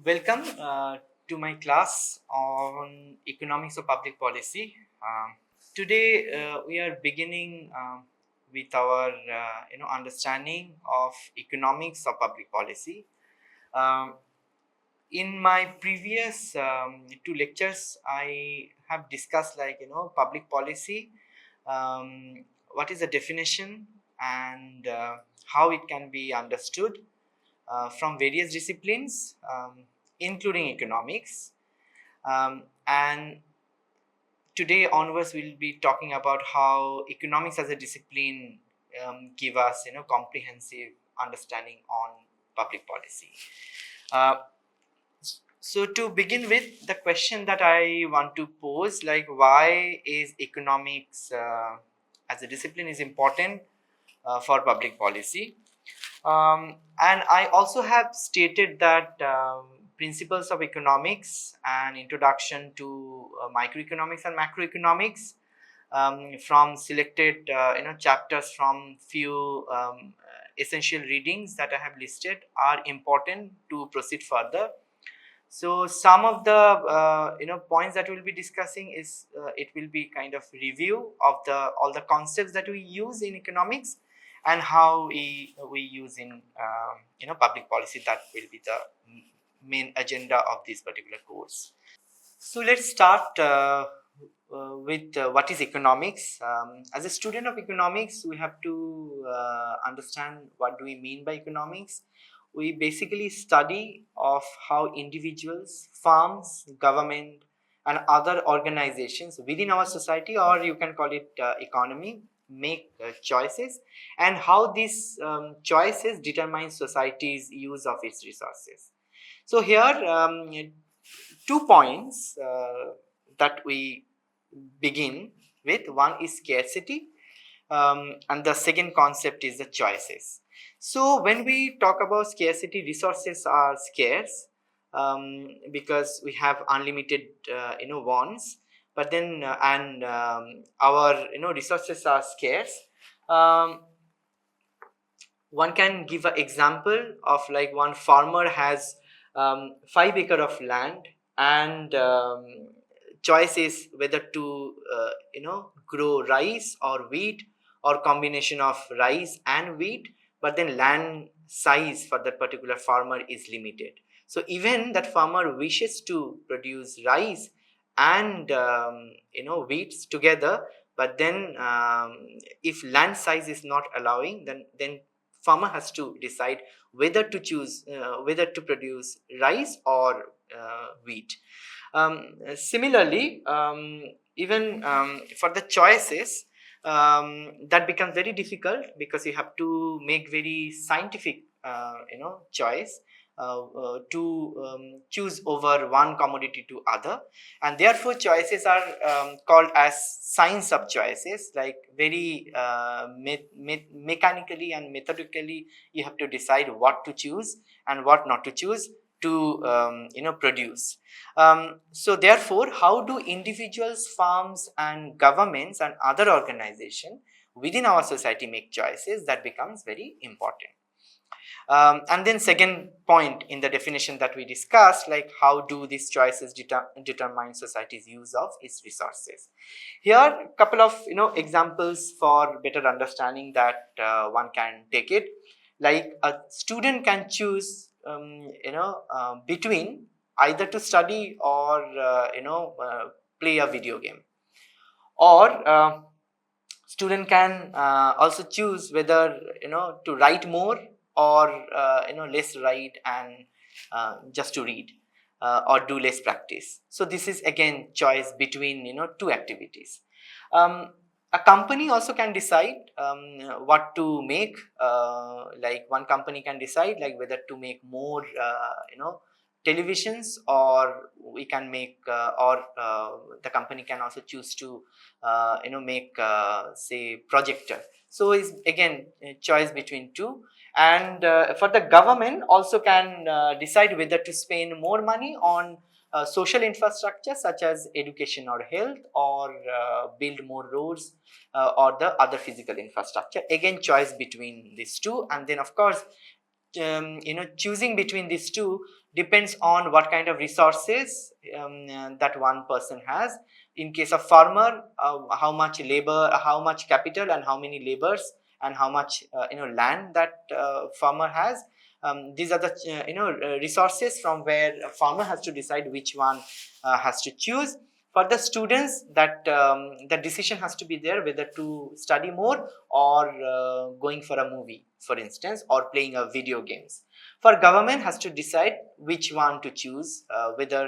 Welcome to my class on economics of public policy. Today we are beginning with our understanding of economics of public policy. Um, in my previous two lectures, I have discussed public policy, what is the definition and how it can be understood from various disciplines, including economics. And today onwards, we'll be talking about how economics as a discipline give us, comprehensive understanding on public policy. Uh, so to begin with, the question that I want to pose, like, why is economics as a discipline is important for public policy? And I also have stated that principles of economics and introduction to microeconomics and macroeconomics from selected chapters from few essential readings that I have listed are important to proceed further. So some of the points that we'll be discussing is it will be kind of review of all the concepts that we use in economics and how we use in public policy. That will be the main agenda of this particular course. So let's start with what is economics. As a student of economics, we have to understand what do we mean by economics. We basically study of how individuals, firms, government, and other organizations within our society, or you can call it economy, make choices, and how these choices determine society's use of its resources. So here, 2 points that we begin with. One is scarcity, and the second concept is the choices. So when we talk about scarcity, resources are scarce because we have unlimited wants, but then our resources are scarce. One can give an example of, like, one farmer has 5 acres of land, and choice is whether to grow rice or wheat, or combination of rice and wheat, but then land size for that particular farmer is limited. So even that farmer wishes to produce rice and wheats together, but then if land size is not allowing, then farmer has to decide whether to choose whether to produce rice or wheat. Similarly, even for the choices, that becomes very difficult because you have to make very scientific choice to choose over one commodity to other, and therefore choices are called as science of choices, like very mechanically and methodically you have to decide what to choose and what not to choose to produce. So therefore, how do individuals, firms, and governments and other organizations within our society make choices? That becomes very important. And then second point in the definition that we discussed, like, how do these choices determine society's use of its resources? Here a couple of examples for better understanding that one can take it. Like, a student can choose between either to study or play a video game, or student can also choose whether to write more or less write and just to read or do less practice. So this is again choice between two activities. A company also can decide what to make. Like, one company can decide, like, whether to make more televisions, or we can make or the company can also choose to make say projector. So is again a choice between two. And for the government also can decide whether to spend more money on social infrastructure such as education or health, or build more roads or the other physical infrastructure. Again, choice between these two. And then of course choosing between these two depends on what kind of resources that one person has. In case of farmer, how much labor, how much capital, and how many labors, and how much land that farmer has. These are the resources from where a farmer has to decide which one has to choose. For the students, that the decision has to be there whether to study more or going for a movie, for instance, or playing a video games. For government has to decide which one to choose, whether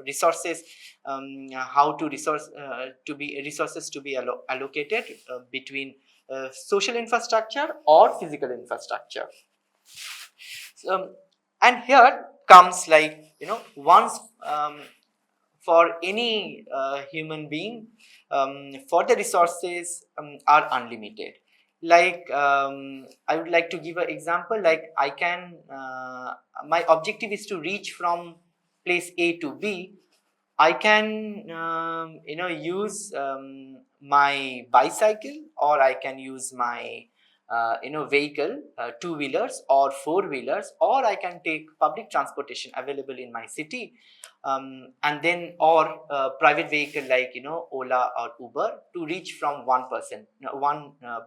resources, how to resources to be allocated between social infrastructure or physical infrastructure. And here comes, once, for any human being, for the resources are unlimited. I would like to give an example. I can, my objective is to reach from place A to B. I can use my bicycle, or I can use my vehicle, two-wheelers or four-wheelers, or I can take public transportation available in my city, and then, or private vehicle like Ola or Uber, to reach from one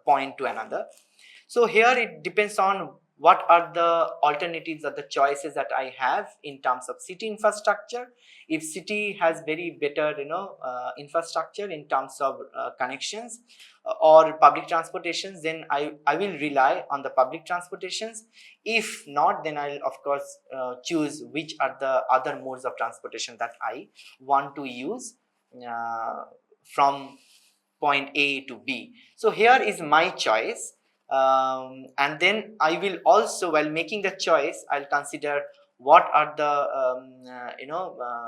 point to another. So here it depends on what are the alternatives or the choices that I have in terms of city infrastructure. If city has very better infrastructure in terms of connections or public transportations, then I will rely on the public transportations. If not, then I'll of course choose which are the other modes of transportation that I want to use from point A to B. So here is my choice. And then I will also, while making the choice, I'll consider what are the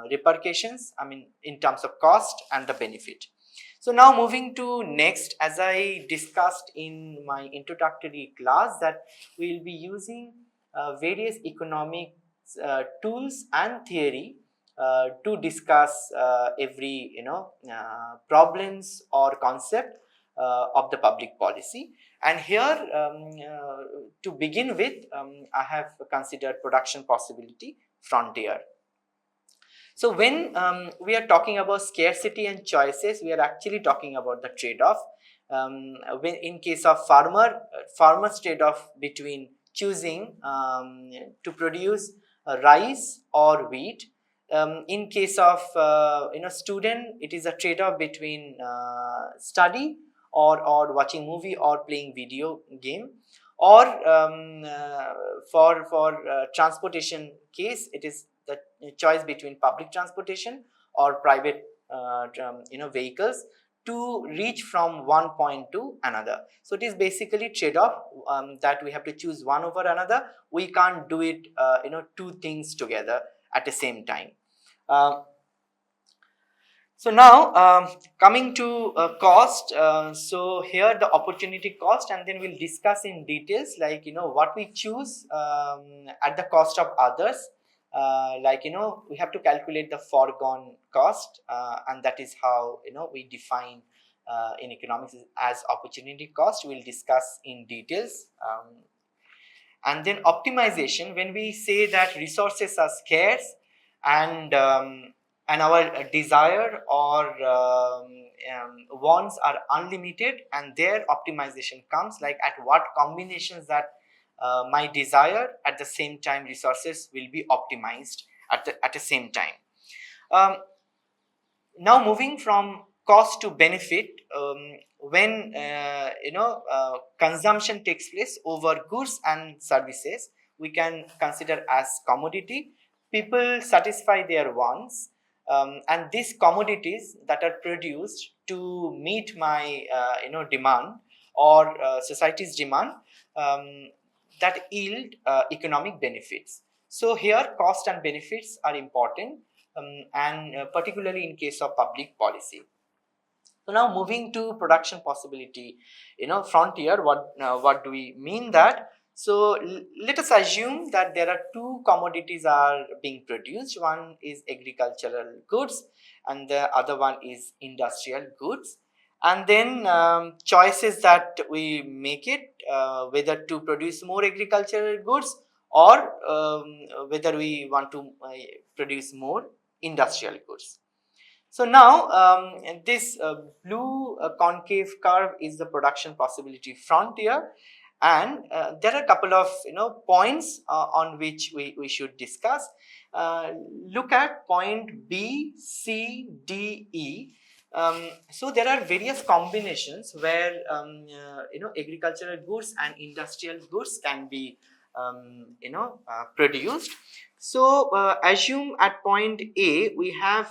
repercussions, I mean, in terms of cost and the benefit. So now moving to next, as I discussed in my introductory class, that we will be using various economic tools and theory to discuss every problems or concept of the public policy. And here, to begin with, I have considered production possibility frontier. So when we are talking about scarcity and choices, we are actually talking about the trade-off. When in case of farmers trade-off between choosing to produce rice or wheat. In case of student, it is a trade-off between study or watching movie or playing video game. Or for transportation case, it is the choice between public transportation or private vehicles to reach from one point to another. So it is basically trade-off that we have to choose one over another. We can't do it two things together at the same time. So now coming to cost, so here the opportunity cost, and then we'll discuss in details what we choose at the cost of others. We have to calculate the foregone cost, and that is how we define in economics as opportunity cost. We'll discuss in details. And then optimization, when we say that resources are scarce and our desire or wants are unlimited, and their optimization comes at what combinations that my desire at the same time resources will be optimized at the same time. Now moving from cost to benefit, when consumption takes place over goods and services, we can consider as commodity. People satisfy their wants, and these commodities that are produced to meet my demand or society's demand, that yield economic benefits. So here cost and benefits are important, and particularly in case of public policy. So now moving to production possibility frontier, what do we mean that? So let us assume that there are two commodities are being produced. One is agricultural goods and the other one is industrial goods. And then choices that we make it, whether to produce more agricultural goods or whether we want to produce more industrial goods. So now this blue concave curve is the production possibility frontier, and there are a couple of points on which we should discuss. Look at point B, C, D, E. So there are various combinations where agricultural goods and industrial goods can be produced. So assume at point A we are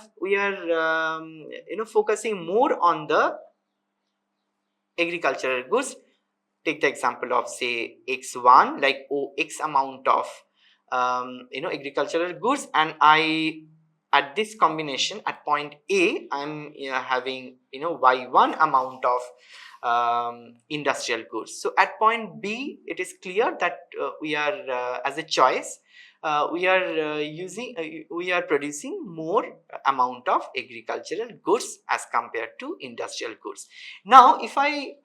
focusing more on the agricultural goods. Take the example of say X1, like X amount of agricultural goods, and I at this combination at point A I'm having Y1 amount of industrial goods. So at point B it is clear that we are as a choice we are producing more amount of agricultural goods as compared to industrial goods. Now if I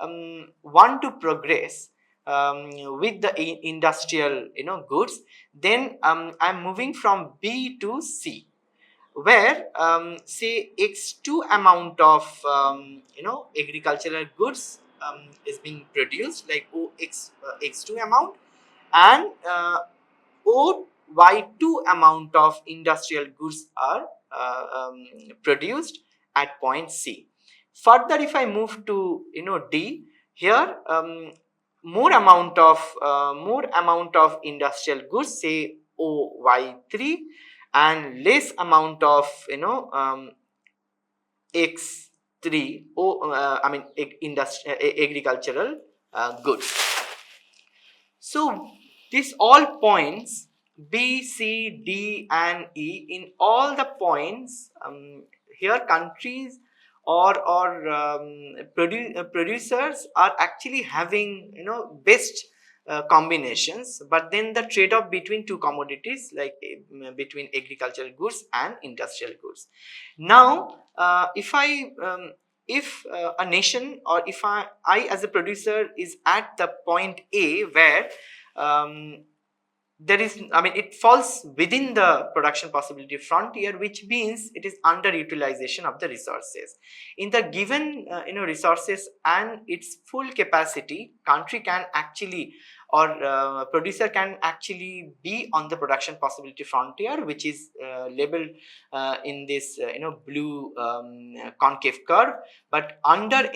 want to progress with the industrial goods, then I'm moving from B to C, where say X2 amount of agricultural goods is being produced, like X2 amount, and Y2 amount of industrial goods are produced at point C. Further, if I move to D, here more amount of industrial goods, say OY3, and less amount of X3 agricultural goods. So these all points B, C, D and E, in all the points here countries or producers are actually having best combinations, but then the trade-off between two commodities, like between agricultural goods and industrial goods. Now if a nation, or if I as a producer is at the point A where there is, it falls within the production possibility frontier, which means it is underutilization of the resources. In the given resources and its full capacity, country can actually, or producer can actually be on the production possibility frontier, which is labeled in this blue concave curve. But under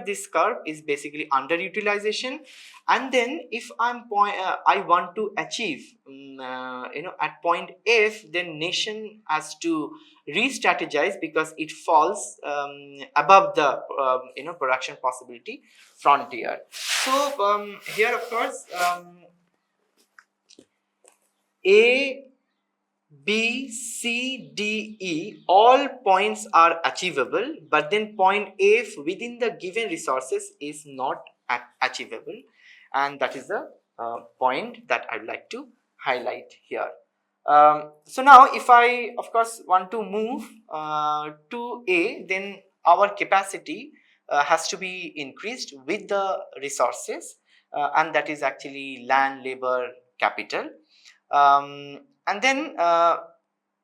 this curve is basically underutilization. And then if I want to achieve at point F, then nation has to re-strategize because it falls above the production possibility frontier. So here of course A, B, C, D, E, all points are achievable, but then point F within the given resources is not achievable, and that is the point that I'd like to highlight here. So now if I of course want to move to A, then our capacity has to be increased with the resources, and that is actually land, labor, capital. And then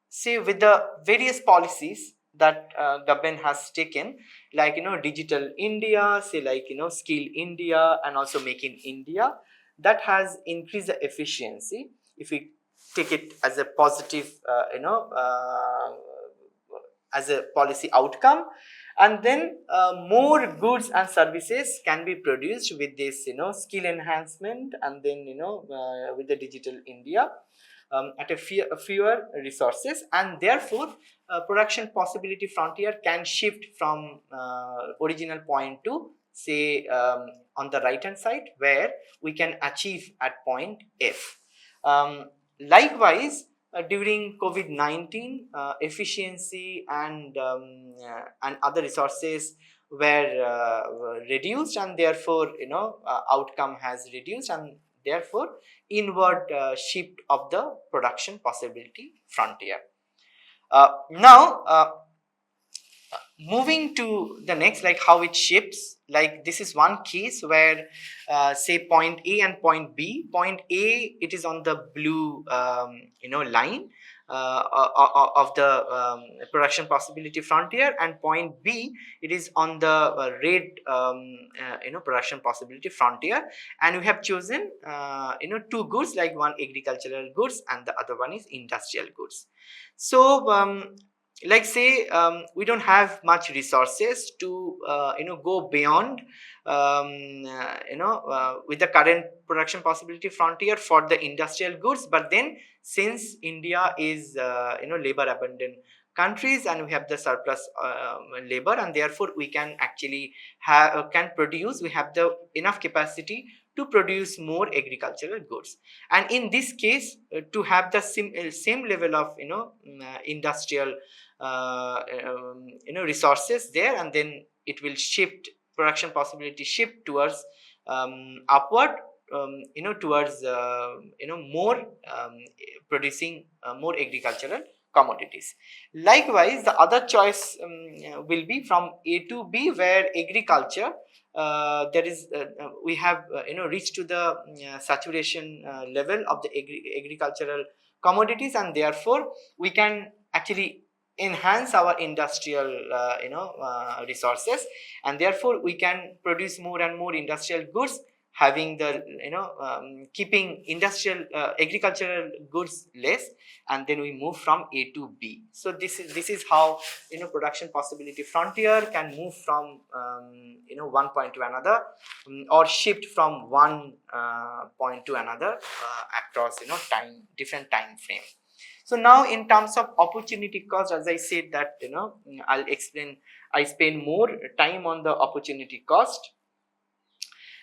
say with the various policies that government has taken, like digital India, say like skill India, and also make in India, that has increased the efficiency. If we take it as a positive as a policy outcome, and then more goods and services can be produced with this skill enhancement, and then with the digital India at a fewer resources, and therefore production possibility frontier can shift from original point to say on the right hand side, where we can achieve at point F. Likewise, during COVID-19, efficiency and other resources were reduced, and therefore outcome has reduced, and therefore inward shift of the production possibility frontier. Now moving to the next, like how it shifts, like this is one case where say point A and point B. Point A, it is on the blue line of the production possibility frontier, and point B, it is on the red production possibility frontier. And we have chosen two goods, like one agricultural goods and the other one is industrial goods. So like say we don't have much resources to go beyond with the current production possibility frontier for the industrial goods. But then since India is labor abundant countries and we have the surplus labor, and therefore we can actually we have the enough capacity to produce more agricultural goods. And in this case, to have the same level of industrial resources there, and then it will shift, production possibility shift towards upward, towards more producing more agricultural commodities. Likewise, the other choice will be from A to B, where agriculture there is we have reached to the saturation level of the agricultural commodities, and therefore we can actually enhance our industrial resources, and therefore we can produce more and more industrial goods, having the keeping industrial agricultural goods less, and then we move from A to B. So this is how production possibility frontier can move from one point to another, or shift from one point to another across different time frame. So now in terms of opportunity cost, as I said that I'll explain, I spend more time on the opportunity cost.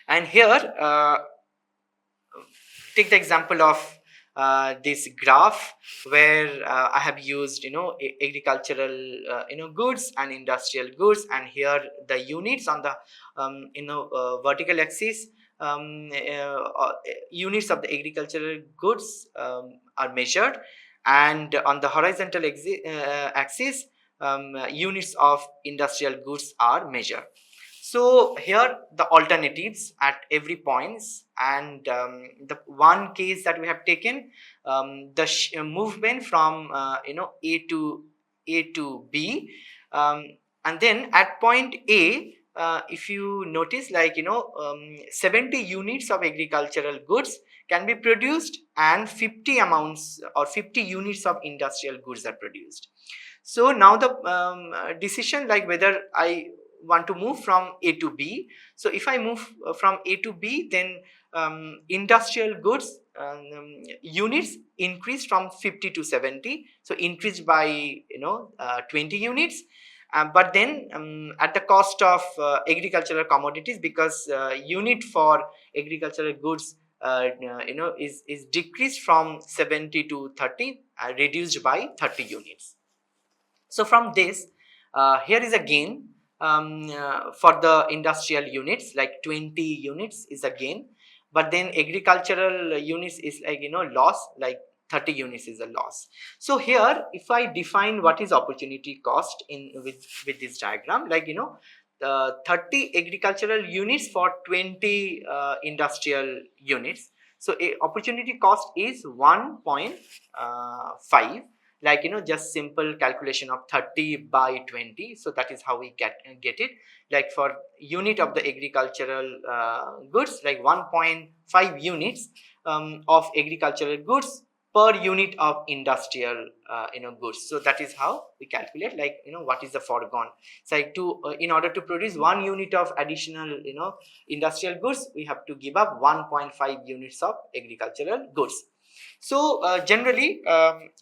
And here take the example of this graph where I have used agricultural goods and industrial goods, and here the units on the vertical axis, units of the agricultural goods are measured, and on the horizontal axis units of industrial goods are measured. So here the alternatives at every points, and the one case that we have taken, the movement from A to B, and then at point A, if you notice, like 70 units of agricultural goods can be produced, and 50 amounts or 50 units of industrial goods are produced. So now the decision, like whether I want to move from A to B. So if I move from A to B, then industrial goods units increase from 50 to 70, so increased by 20 units. But then at the cost of agricultural commodities, because unit for agricultural goods is decreased from 70 to 30, reduced by 30 units. So from this, here is a gain for the industrial units, like 20 units is a gain, but then agricultural units is like loss, like 30 units is a loss. So here, if I define what is opportunity cost in with this diagram, like 30 agricultural units for 20 industrial units. So a opportunity cost is 1.5, like just simple calculation of 30 by 20. So that is how we get it, like for unit of the agricultural goods, like 1.5 units of agricultural goods per unit of industrial goods. So that is how we calculate, like what is the foregone. It's like in order to produce 1 unit of additional industrial goods, we have to give up 1.5 units of agricultural goods. So generally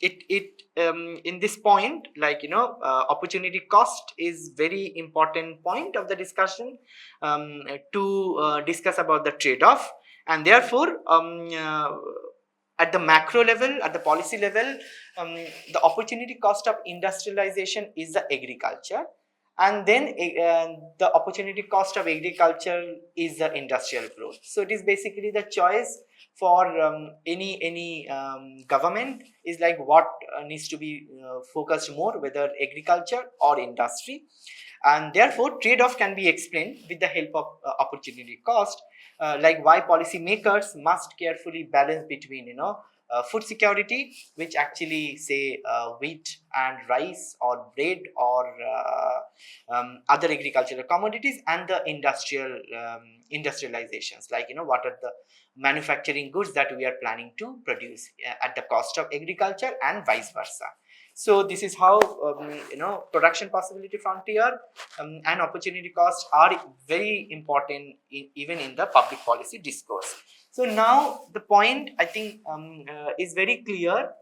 in this point, like opportunity cost is very important point of the discussion to discuss about the trade-off. And therefore at the macro level, at the policy level, the opportunity cost of industrialization is the agriculture, And then the opportunity cost of agriculture is the industrial growth. So it is basically the choice for any government is like what needs to be focused more, whether agriculture or industry. And therefore trade-off can be explained with the help of opportunity cost, like why policymakers must carefully balance between food security, which actually say wheat and rice or bread or other agricultural commodities, and the industrializations, like what are the manufacturing goods that we are planning to produce at the cost of agriculture, and vice versa. So this is how production possibility frontier and opportunity cost are very important even in the public policy discourse. So now the point, I think, is very clear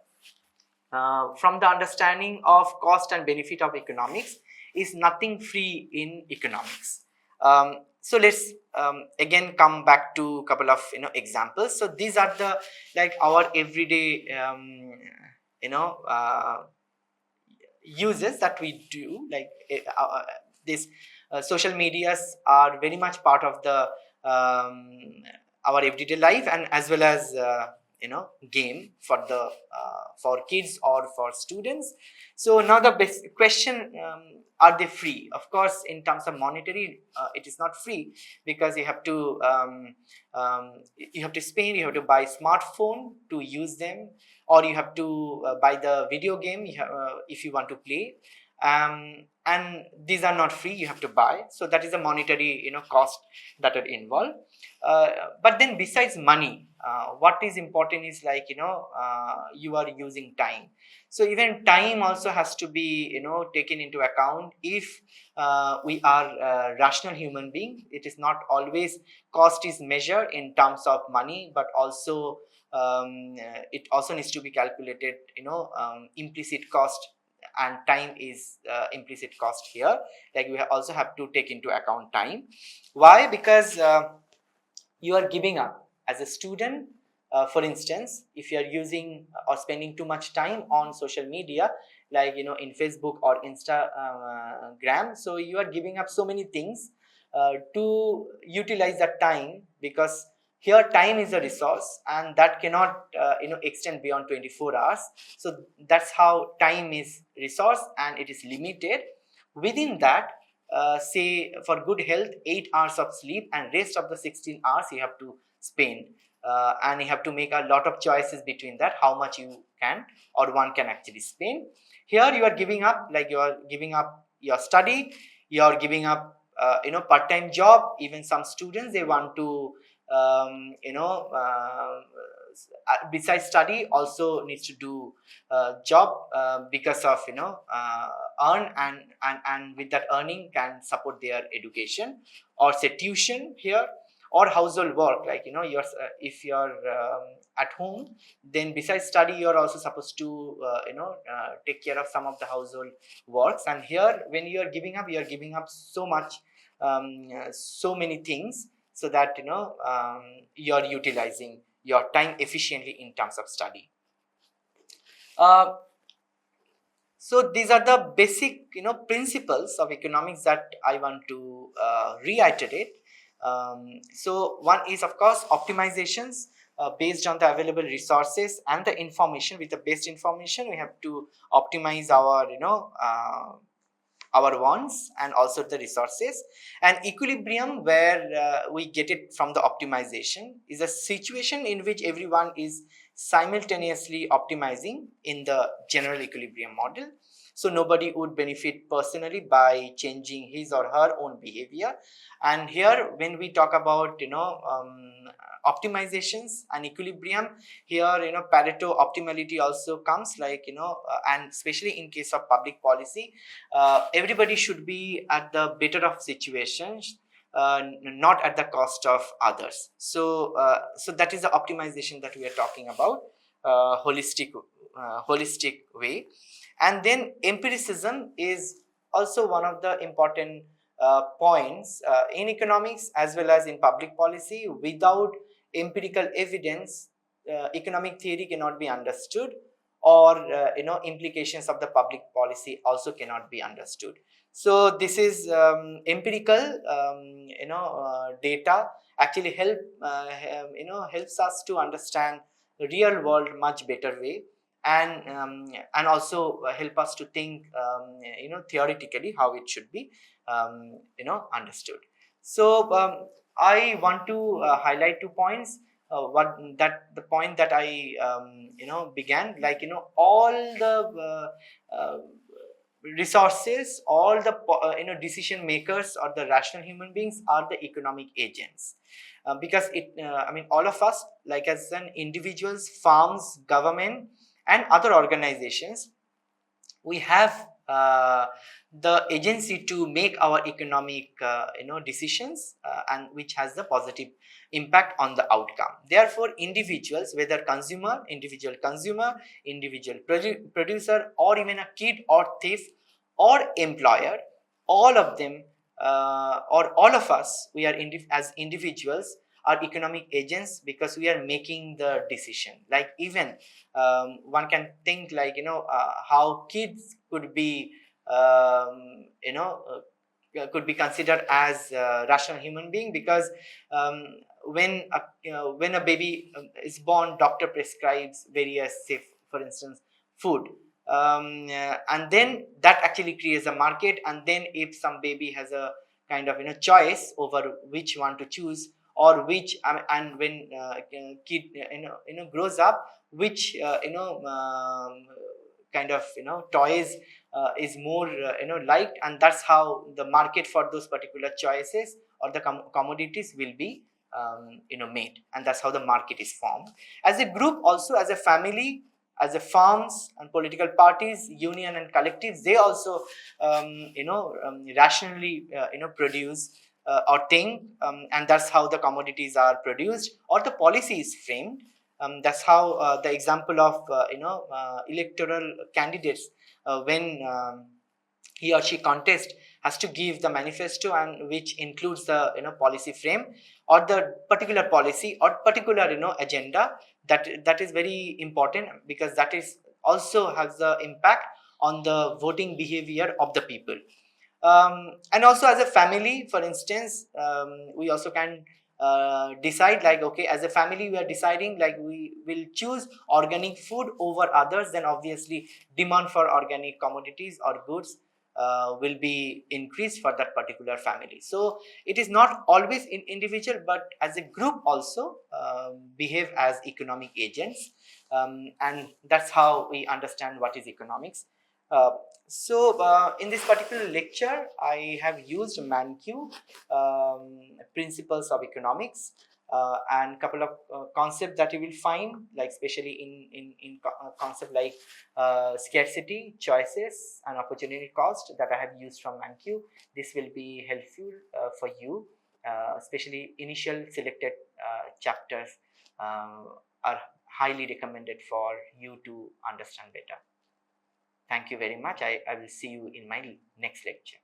from the understanding of cost and benefit of economics. Is nothing free in economics. So let's again come back to a couple of examples. So these are the like our everyday uses that we do, like this social medias are very much part of the our everyday life, and as well as game for the for kids or for students. So now the best question, are they free? Of course, in terms of monetary, it is not free, because you have to spend, you have to buy smartphone to use them, or you have to buy the video game if you want to play, and these are not free, you have to buy. So that is a monetary cost that are involved. But then besides money, what is important is like you are using time. So even time also has to be taken into account. If we are a rational human being, it is not always cost is measured in terms of money, but also it also needs to be calculated implicit cost, and time is implicit cost here. Like we also have to take into account time. Why? Because you are giving up as a student. For instance, if you are using or spending too much time on social media, like in Facebook or Instagram, so you are giving up so many things to utilize that time, because here time is a resource and that cannot extend beyond 24 hours. So that's how time is resource and it is limited. Within that, say for good health, 8 hours of sleep, and rest of the 16 hours you have to spend, and you have to make a lot of choices between that, how much you can or one can actually spend. Here you are giving up, like you are giving up your study, you are giving up part-time job. Even some students, they want to besides study also needs to do job, because of earn, and with that earning can support their education, or say tuition here, or household work, like you're if you're at home, then besides study you're also supposed to take care of some of the household works. And here when you're giving up so much, so many things, so that you're utilizing your time efficiently in terms of study. So these are the basic principles of economics that I want to reiterate. So one is, of course, optimizations based on the available resources and the information. With the best information, we have to optimize our our wants and also the resources. And equilibrium, where we get it from the optimization, is a situation in which everyone is simultaneously optimizing in the general equilibrium model. So nobody would benefit personally by changing his or her own behavior. And here when we talk about optimizations and equilibrium, here Pareto optimality also comes, like and especially in case of public policy, everybody should be at the better of situations, not at the cost of others. So so that is the optimization that we are talking about, holistic way. And then empiricism is also one of the important points in economics as well as in public policy. Without empirical evidence, economic theory cannot be understood, or implications of the public policy also cannot be understood. So this is empirical data actually helps us to understand the real world much better way, and also help us to think theoretically how it should be understood. So I want to highlight 2 points. What that the point that I began, like all the resources, all the decision makers or the rational human beings are the economic agents, because all of us, like as an individuals, farms, government, and other organizations, we have the agency to make our economic decisions, and which has the positive impact on the outcome. Therefore, individuals, whether individual consumer, individual producer, or even a kid or thief or employer, all of them, or all of us, we are as individuals are economic agents, because we are making the decision. Like even one can think like how kids could be could be considered as a rational human being, because when a baby is born, doctor prescribes various, say for instance, food, and then that actually creates a market. And then if some baby has a kind of choice over which one to choose, or which and when kid grows up, which kind of toys is more liked, and that's how the market for those particular choices or the commodities will be made, and that's how the market is formed. As a group, also as a family, as a farms and political parties, union and collectives, they also rationally produce or think, and that's how the commodities are produced or the policy is framed. That's how the example of electoral candidates, when he or she contest, has to give the manifesto, and which includes the policy frame or the particular policy or particular agenda. That is very important, because that is also has the impact on the voting behavior of the people. And also as a family, for instance, we also can decide, like, okay, as a family we are deciding, like, we will choose organic food over others, then obviously demand for organic commodities or goods will be increased for that particular family. So it is not always in individual, but as a group also behave as economic agents, and that's how we understand what is economics. In this particular lecture, I have used ManQ, principles of economics, and couple of concepts that you will find, like especially in concept like scarcity, choices, and opportunity cost, that I have used from ManQ. This will be helpful for you, especially initial selected chapters are highly recommended for you to understand better. Thank you very much. I will see you in my next lecture.